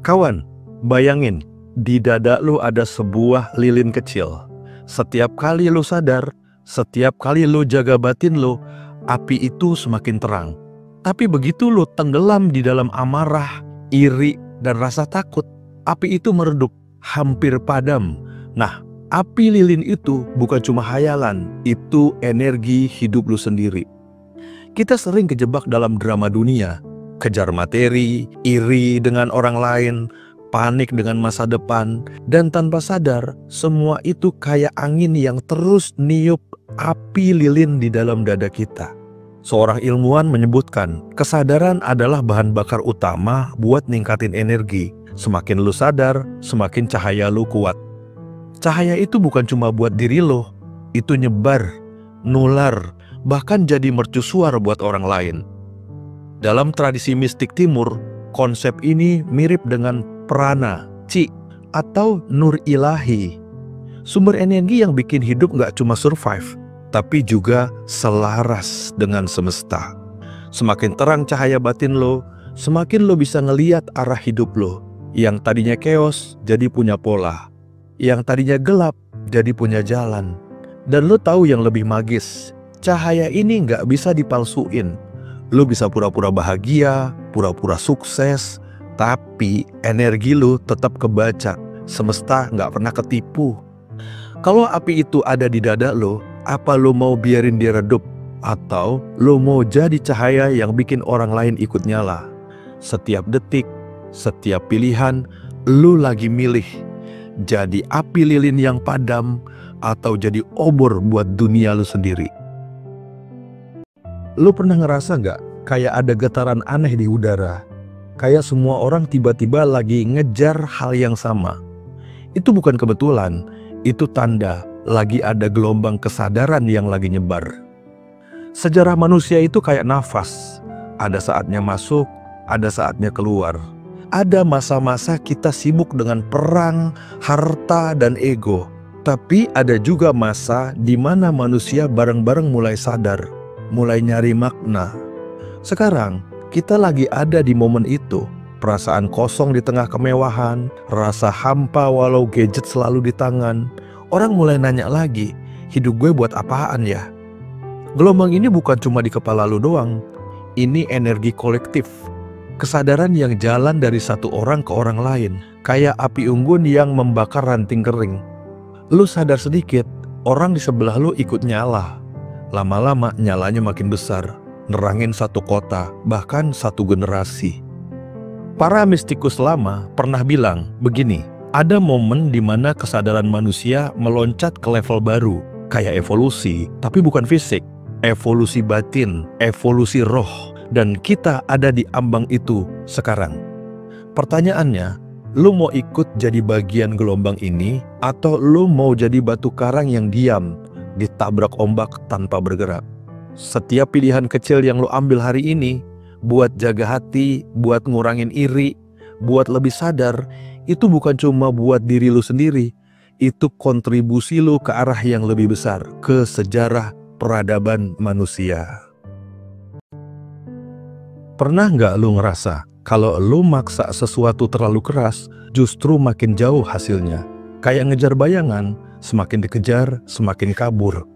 Kawan, bayangin, di dada lu ada sebuah lilin kecil. Setiap kali lu sadar, setiap kali lu jaga batin lu, api itu semakin terang. Tapi begitu lu tenggelam di dalam amarah, iri, dan rasa takut, api itu meredup, hampir padam. Nah, api lilin itu bukan cuma hayalan, itu energi hidup lu sendiri. Kita sering kejebak dalam drama dunia, kejar materi, iri dengan orang lain, panik dengan masa depan, dan tanpa sadar, semua itu kayak angin yang terus niup api lilin di dalam dada kita. Seorang ilmuwan menyebutkan, kesadaran adalah bahan bakar utama buat ningkatin energi. Semakin lu sadar, semakin cahaya lu kuat. Cahaya itu bukan cuma buat diri lo, itu nyebar, nular, bahkan jadi mercusuar buat orang lain. Dalam tradisi mistik timur, konsep ini mirip dengan prana, chi, atau nur ilahi. Sumber energi yang bikin hidup gak cuma survive, tapi juga selaras dengan semesta. Semakin terang cahaya batin lo, semakin lo bisa ngeliat arah hidup lo. Yang tadinya chaos jadi punya pola. Yang tadinya gelap jadi punya jalan. Dan lo tahu yang lebih magis, cahaya ini gak bisa dipalsuin. Lo bisa pura-pura bahagia, pura-pura sukses, tapi energi lo tetap kebaca. Semesta gak pernah ketipu. Kalau api itu ada di dada lo, apa lo mau biarin dia redup? Atau lo mau jadi cahaya yang bikin orang lain ikut nyala? Setiap detik, setiap pilihan, lo lagi milih. Jadi api lilin yang padam, atau jadi obor buat dunia lo sendiri. Lo pernah ngerasa gak kayak ada getaran aneh di udara? Kayak semua orang tiba-tiba lagi ngejar hal yang sama. Itu bukan kebetulan, itu tanda lagi ada gelombang kesadaran yang lagi nyebar. Sejarah manusia itu kayak nafas. Ada saatnya masuk, ada saatnya keluar. Ada masa-masa kita sibuk dengan perang, harta, dan ego. Tapi ada juga masa di mana manusia bareng-bareng mulai sadar, mulai nyari makna. Sekarang, kita lagi ada di momen itu. Perasaan kosong di tengah kemewahan, rasa hampa walau gadget selalu di tangan. Orang mulai nanya lagi, hidup gue buat apaan ya? Gelombang ini bukan cuma di kepala lu doang. Ini energi kolektif. Kesadaran yang jalan dari satu orang ke orang lain. Kayak api unggun yang membakar ranting kering. Lu sadar sedikit, orang di sebelah lu ikut nyala. Lama-lama nyalanya makin besar. Nerangin satu kota, bahkan satu generasi. Para mistikus lama pernah bilang begini, ada momen di mana kesadaran manusia meloncat ke level baru, kayak evolusi, tapi bukan fisik, evolusi batin, evolusi roh, dan kita ada di ambang itu sekarang. Pertanyaannya, lu mau ikut jadi bagian gelombang ini, atau lu mau jadi batu karang yang diam, ditabrak ombak tanpa bergerak? Setiap pilihan kecil yang lu ambil hari ini, buat jaga hati, buat ngurangin iri, buat lebih sadar, itu bukan cuma buat diri lu sendiri, itu kontribusi lu ke arah yang lebih besar, ke sejarah peradaban manusia. Pernah nggak lu ngerasa kalau lu maksa sesuatu terlalu keras, justru makin jauh hasilnya? Kayak ngejar bayangan, semakin dikejar, semakin kabur.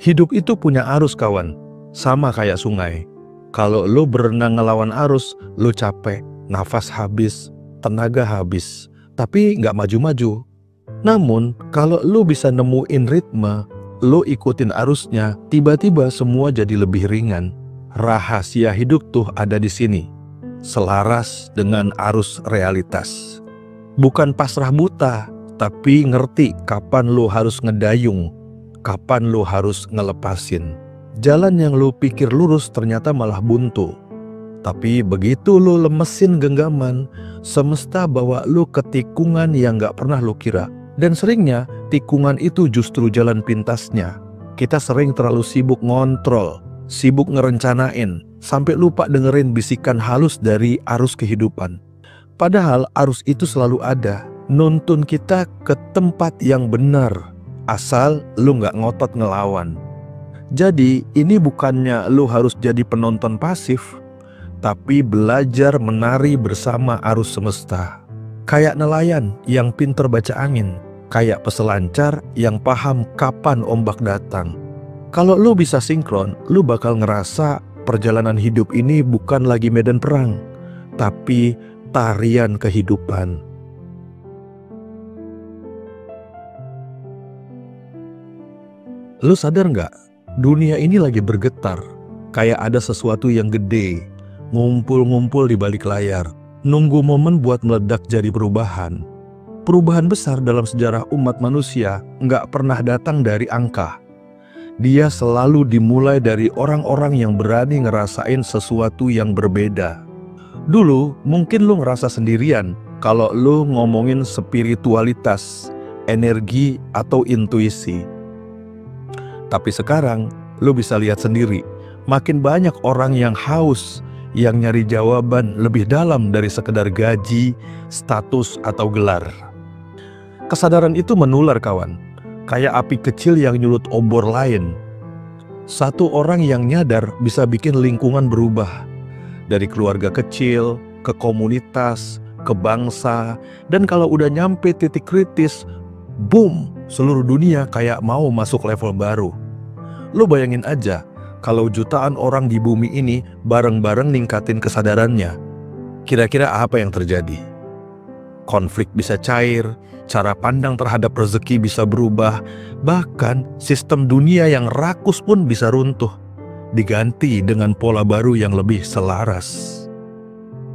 Hidup itu punya arus, kawan, sama kayak sungai. Kalau lu berenang ngelawan arus, lu capek, nafas habis, tenaga habis, tapi nggak maju-maju. Namun, kalau lu bisa nemuin ritme, lu ikutin arusnya, tiba-tiba semua jadi lebih ringan. Rahasia hidup tuh ada di sini, selaras dengan arus realitas. Bukan pasrah buta, tapi ngerti kapan lu harus ngedayung, kapan lu harus ngelepasin. Jalan yang lu pikir lurus ternyata malah buntu. Tapi begitu lu lemesin genggaman, semesta bawa lu ke tikungan yang gak pernah lu kira. Dan seringnya tikungan itu justru jalan pintasnya. Kita sering terlalu sibuk ngontrol, sibuk ngerencanain, sampai lupa dengerin bisikan halus dari arus kehidupan. Padahal arus itu selalu ada, nuntun kita ke tempat yang benar, asal lu gak ngotot ngelawan. Jadi ini bukannya lu harus jadi penonton pasif, tapi belajar menari bersama arus semesta. Kayak nelayan yang pinter baca angin, kayak peselancar yang paham kapan ombak datang. Kalau lu bisa sinkron, lu bakal ngerasa perjalanan hidup ini bukan lagi medan perang, tapi tarian kehidupan. Lu sadar nggak? Dunia ini lagi bergetar, kayak ada sesuatu yang gede, ngumpul-ngumpul di balik layar, nunggu momen buat meledak jadi perubahan. Perubahan besar dalam sejarah umat manusia nggak pernah datang dari angka. Dia selalu dimulai dari orang-orang yang berani ngerasain sesuatu yang berbeda. Dulu mungkin lu ngerasa sendirian kalau lu ngomongin spiritualitas, energi, atau intuisi. Tapi sekarang lu bisa lihat sendiri, makin banyak orang yang haus, yang nyari jawaban lebih dalam dari sekedar gaji, status, atau gelar. Kesadaran itu menular kawan, kayak api kecil yang nyulut obor lain. Satu orang yang nyadar bisa bikin lingkungan berubah. Dari keluarga kecil, ke komunitas, ke bangsa, dan kalau udah nyampe titik kritis, boom, seluruh dunia kayak mau masuk level baru. Lu bayangin aja, kalau jutaan orang di bumi ini bareng-bareng ningkatin kesadarannya, kira-kira apa yang terjadi? Konflik bisa cair, cara pandang terhadap rezeki bisa berubah, bahkan sistem dunia yang rakus pun bisa runtuh, diganti dengan pola baru yang lebih selaras.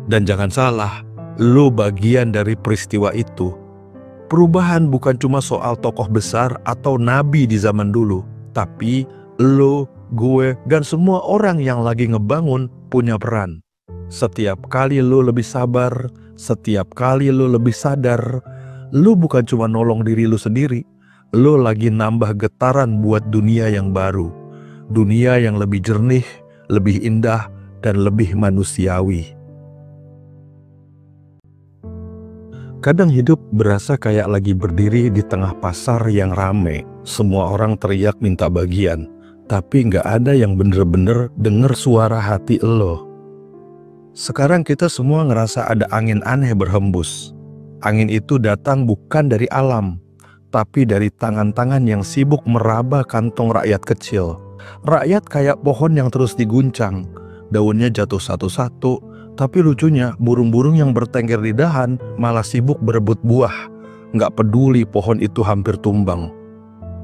Dan jangan salah, lu bagian dari peristiwa itu. Perubahan bukan cuma soal tokoh besar atau nabi di zaman dulu, tapi lu, gue, dan semua orang yang lagi ngebangun punya peran. Setiap kali lu lebih sabar, setiap kali lu lebih sadar, lu bukan cuma nolong diri lu sendiri, lu lagi nambah getaran buat dunia yang baru. Dunia yang lebih jernih, lebih indah, dan lebih manusiawi. Kadang hidup berasa kayak lagi berdiri di tengah pasar yang rame. Semua orang teriak minta bagian, tapi nggak ada yang bener-bener denger suara hati lo. Sekarang kita semua ngerasa ada angin aneh berhembus. Angin itu datang bukan dari alam, tapi dari tangan-tangan yang sibuk meraba kantong rakyat kecil. Rakyat kayak pohon yang terus diguncang, daunnya jatuh satu-satu, tapi lucunya burung-burung yang bertengger di dahan malah sibuk berebut buah. Nggak peduli pohon itu hampir tumbang.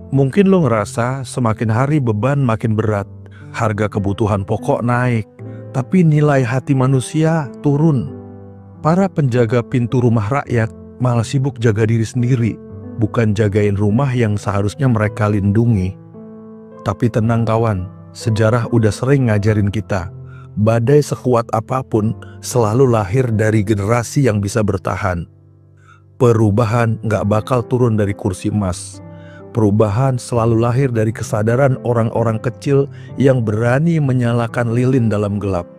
Mungkin lo ngerasa semakin hari beban makin berat, harga kebutuhan pokok naik, tapi nilai hati manusia turun. Para penjaga pintu rumah rakyat malah sibuk jaga diri sendiri, bukan jagain rumah yang seharusnya mereka lindungi. Tapi tenang kawan, sejarah udah sering ngajarin kita, badai sekuat apapun selalu lahir dari generasi yang bisa bertahan. Perubahan nggak bakal turun dari kursi emas. Perubahan selalu lahir dari kesadaran orang-orang kecil yang berani menyalakan lilin dalam gelap.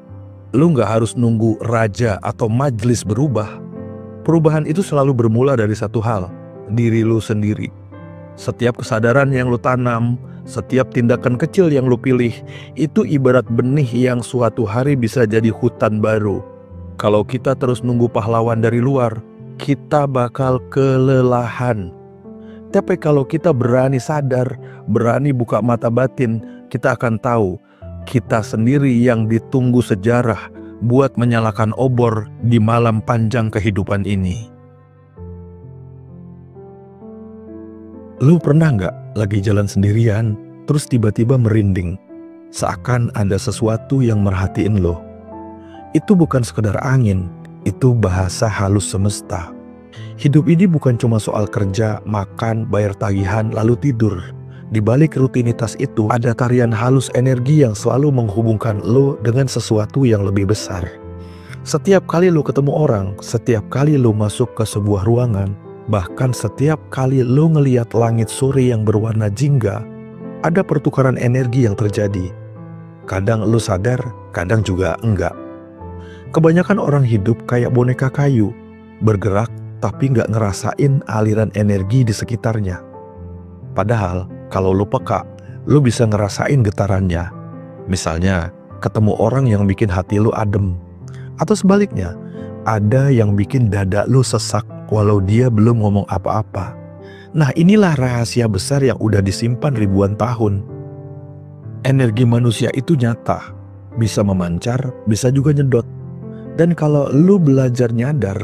Lu nggak harus nunggu raja atau majelis berubah. Perubahan itu selalu bermula dari satu hal, diri lu sendiri. Setiap kesadaran yang lu tanam, setiap tindakan kecil yang lu pilih, itu ibarat benih yang suatu hari bisa jadi hutan baru. Kalau kita terus nunggu pahlawan dari luar, kita bakal kelelahan. Tapi kalau kita berani sadar, berani buka mata batin, kita akan tahu kita sendiri yang ditunggu sejarah buat menyalakan obor di malam panjang kehidupan ini. Lu pernah nggak lagi jalan sendirian, terus tiba-tiba merinding, seakan ada sesuatu yang merhatiin lo? Itu bukan sekedar angin, itu bahasa halus semesta. Hidup ini bukan cuma soal kerja, makan, bayar tagihan, lalu tidur. Di balik rutinitas itu ada tarian halus energi yang selalu menghubungkan lo dengan sesuatu yang lebih besar. Setiap kali lo ketemu orang, setiap kali lo masuk ke sebuah ruangan, bahkan setiap kali lo ngeliat langit sore yang berwarna jingga, ada pertukaran energi yang terjadi. Kadang lo sadar, kadang juga enggak. Kebanyakan orang hidup kayak boneka kayu, bergerak tapi nggak ngerasain aliran energi di sekitarnya. Padahal kalau lu peka, lu bisa ngerasain getarannya. Misalnya, ketemu orang yang bikin hati lu adem, Atau sebaliknya, ada yang bikin dada lu sesak walau dia belum ngomong apa-apa. Nah, inilah rahasia besar yang udah disimpan ribuan tahun. Energi manusia itu nyata, bisa memancar, bisa juga nyedot. Dan kalau lu belajar nyadar,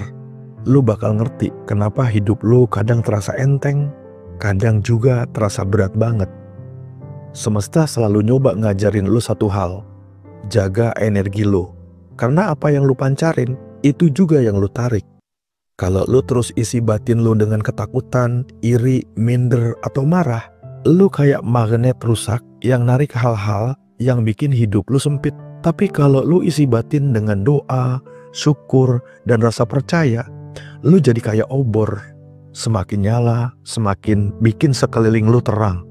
lu bakal ngerti kenapa hidup lu kadang terasa enteng, kadang juga terasa berat banget. Semesta selalu nyoba ngajarin lu satu hal, jaga energi lu. Karena apa yang lu pancarin, itu juga yang lu tarik. Kalau lu terus isi batin lu dengan ketakutan, iri, minder, atau marah, lu kayak magnet rusak yang narik hal-hal yang bikin hidup lu sempit. Tapi kalau lu isi batin dengan doa, syukur, dan rasa percaya, lu jadi kayak obor. Semakin nyala, semakin bikin sekeliling lu terang.